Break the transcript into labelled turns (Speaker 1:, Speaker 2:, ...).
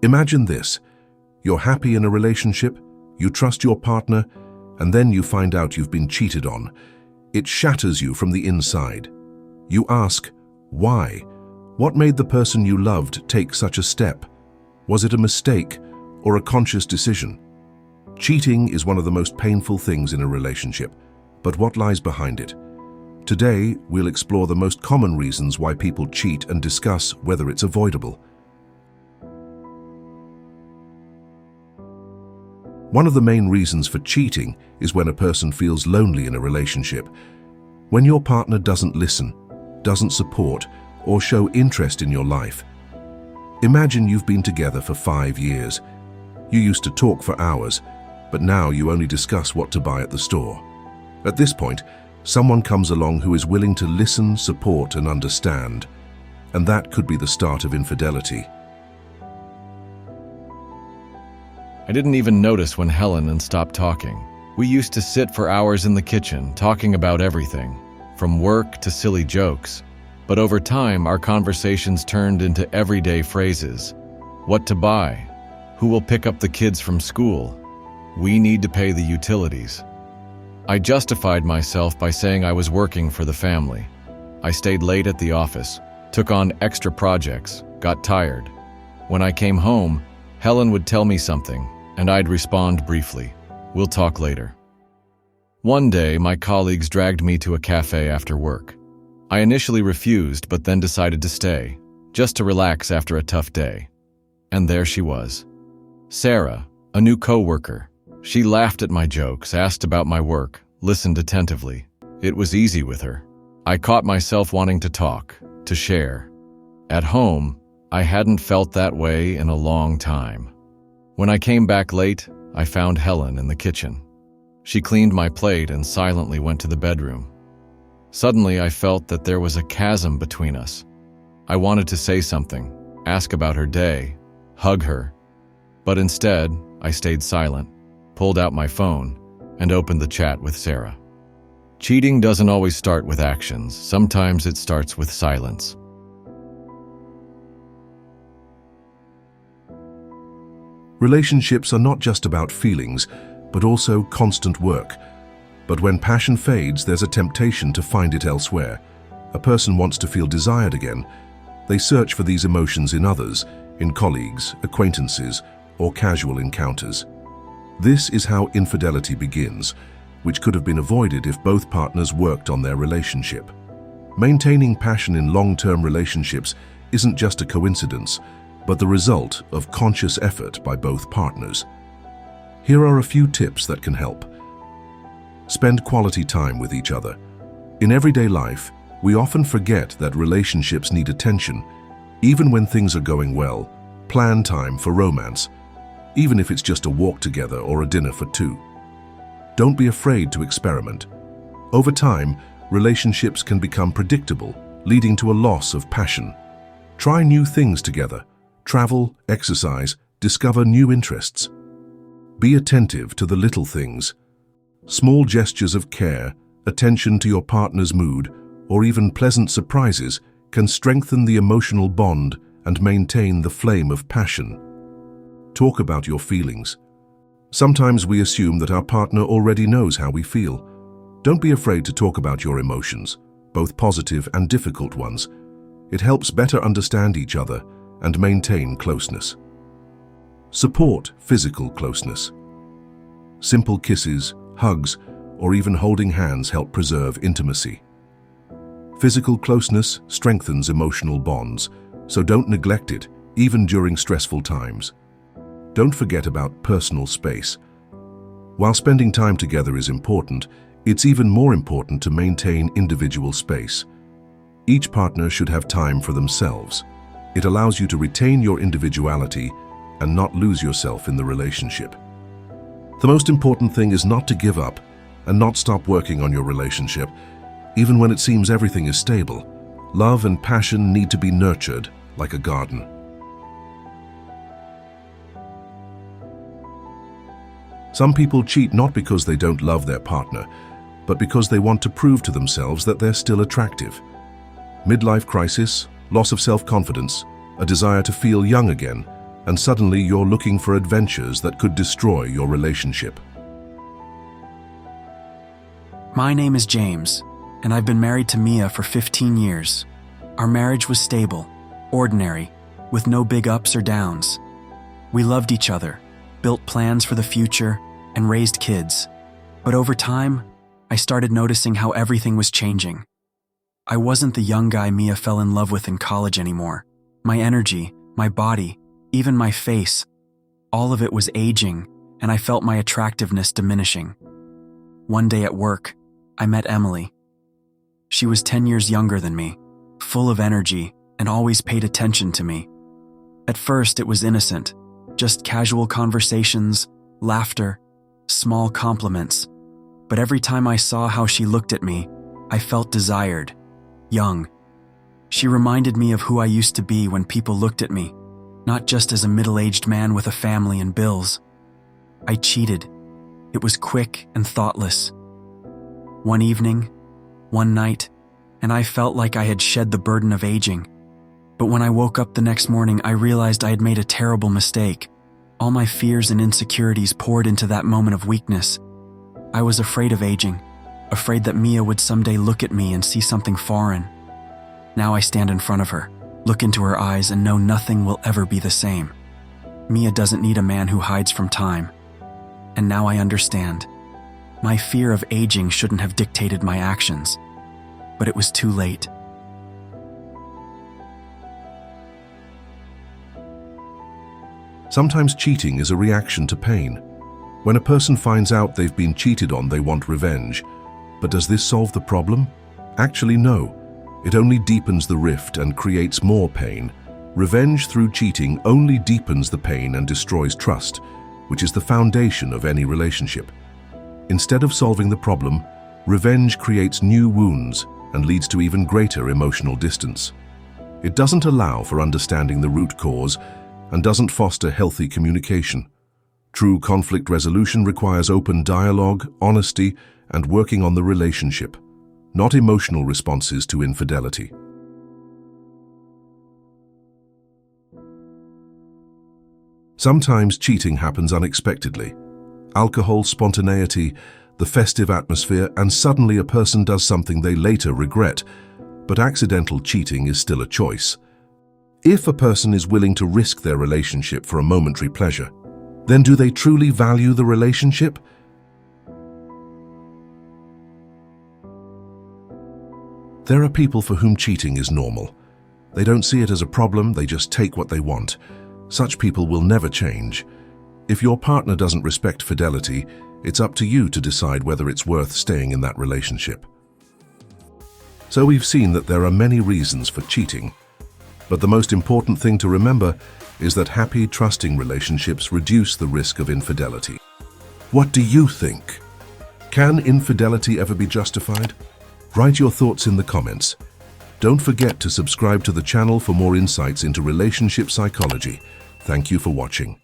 Speaker 1: Imagine this. You're happy in a relationship, you trust your partner, and then you find out you've been cheated on. It shatters you from the inside. You ask, why? What made the person you loved take such a step? Was it a mistake or a conscious decision? Cheating is one of the most painful things in a relationship, but what lies behind it? Today, we'll explore the most common reasons why people cheat and discuss whether it's avoidable. One of the main reasons for cheating is when a person feels lonely in a relationship. When your partner doesn't listen, doesn't support, or show interest in your life. Imagine you've been together for 5 years. You used to talk for hours, but now you only discuss what to buy at the store. At this point, someone comes along who is willing to listen, support, and understand. And that could be the start of infidelity.
Speaker 2: I didn't even notice when Helen stopped talking. We used to sit for hours in the kitchen, talking about everything, from work to silly jokes. But over time, our conversations turned into everyday phrases. What to buy? Who will pick up the kids from school? We need to pay the utilities. I justified myself by saying I was working for the family. I stayed late at the office, took on extra projects, got tired. When I came home, Helen would tell me something, and I'd respond briefly, "We'll talk later." One day, my colleagues dragged me to a cafe after work. I initially refused, but then decided to stay, just to relax after a tough day. And there she was. Sarah, a new coworker. She laughed at my jokes, asked about my work, listened attentively. It was easy with her. I caught myself wanting to talk, to share. At home, I hadn't felt that way in a long time. When I came back late, I found Helen in the kitchen. She cleaned my plate and silently went to the bedroom. Suddenly, I felt that there was a chasm between us. I wanted to say something, ask about her day, hug her. But instead, I stayed silent, pulled out my phone, and opened the chat with Sarah. Cheating doesn't always start with actions. Sometimes it starts with silence.
Speaker 1: Relationships are not just about feelings, but also constant work. But when passion fades, there's a temptation to find it elsewhere. A person wants to feel desired again. They search for these emotions in others, in colleagues, acquaintances, or casual encounters. This is how infidelity begins, which could have been avoided if both partners worked on their relationship. Maintaining passion in long-term relationships isn't just a coincidence, but the result of conscious effort by both partners. Here are a few tips that can help. Spend quality time with each other. In everyday life, we often forget that relationships need attention. Even when things are going well, plan time for romance, even if it's just a walk together or a dinner for two. Don't be afraid to experiment. Over time, relationships can become predictable, leading to a loss of passion. Try new things together. Travel, exercise, discover new interests. Be attentive to the little things. Small gestures of care, attention to your partner's mood, or even pleasant surprises can strengthen the emotional bond and maintain the flame of passion. Talk about your feelings. Sometimes we assume that our partner already knows how we feel. Don't be afraid to talk about your emotions, both positive and difficult ones. It helps better understand each other and maintain closeness. Support physical closeness. Simple kisses, hugs, or even holding hands help preserve intimacy. Physical closeness strengthens emotional bonds, so don't neglect it, even during stressful times. Don't forget about personal space. While spending time together is important, it's even more important to maintain individual space. Each partner should have time for themselves. It allows you to retain your individuality and not lose yourself in the relationship. The most important thing is not to give up and not stop working on your relationship, even when it seems everything is stable. Love and passion need to be nurtured like a garden. Some people cheat not because they don't love their partner, but because they want to prove to themselves that they're still attractive. Midlife crisis, loss of self-confidence, a desire to feel young again, and suddenly you're looking for adventures that could destroy your relationship.
Speaker 3: My name is James, and I've been married to Mia for 15 years. Our marriage was stable, ordinary, with no big ups or downs. We loved each other, built plans for the future, and raised kids. But over time, I started noticing how everything was changing. I wasn't the young guy Mia fell in love with in college anymore. My energy, my body, even my face, all of it was aging, and I felt my attractiveness diminishing. One day at work, I met Emily. She was 10 years younger than me, full of energy, and always paid attention to me. At first, it was innocent, just casual conversations, laughter, small compliments. But every time I saw how she looked at me, I felt desired, young. She reminded me of who I used to be when people looked at me, not just as a middle-aged man with a family and bills. I cheated. It was quick and thoughtless. One evening, one night, and I felt like I had shed the burden of aging. But when I woke up the next morning, I realized I had made a terrible mistake. All my fears and insecurities poured into that moment of weakness. I was afraid of aging, afraid that Mia would someday look at me and see something foreign. Now I stand in front of her, look into her eyes, and know nothing will ever be the same. Mia doesn't need a man who hides from time. And now I understand. My fear of aging shouldn't have dictated my actions. But it was too late.
Speaker 1: Sometimes cheating is a reaction to pain. When a person finds out they've been cheated on, they want revenge. But does this solve the problem? Actually, no. It only deepens the rift and creates more pain. Revenge through cheating only deepens the pain and destroys trust, which is the foundation of any relationship. Instead of solving the problem, revenge creates new wounds and leads to even greater emotional distance. It doesn't allow for understanding the root cause and doesn't foster healthy communication. True conflict resolution requires open dialogue, honesty, and working on the relationship, not emotional responses to infidelity. Sometimes cheating happens unexpectedly. Alcohol, spontaneity, the festive atmosphere, and suddenly a person does something they later regret. But accidental cheating is still a choice. If a person is willing to risk their relationship for a momentary pleasure, then do they truly value the relationship? There are people for whom cheating is normal. They don't see it as a problem, they just take what they want. Such people will never change. If your partner doesn't respect fidelity, it's up to you to decide whether it's worth staying in that relationship. So we've seen that there are many reasons for cheating, but the most important thing to remember is that happy, trusting relationships reduce the risk of infidelity. What do you think? Can infidelity ever be justified? Write your thoughts in the comments. Don't forget to subscribe to the channel for more insights into relationship psychology. Thank you for watching.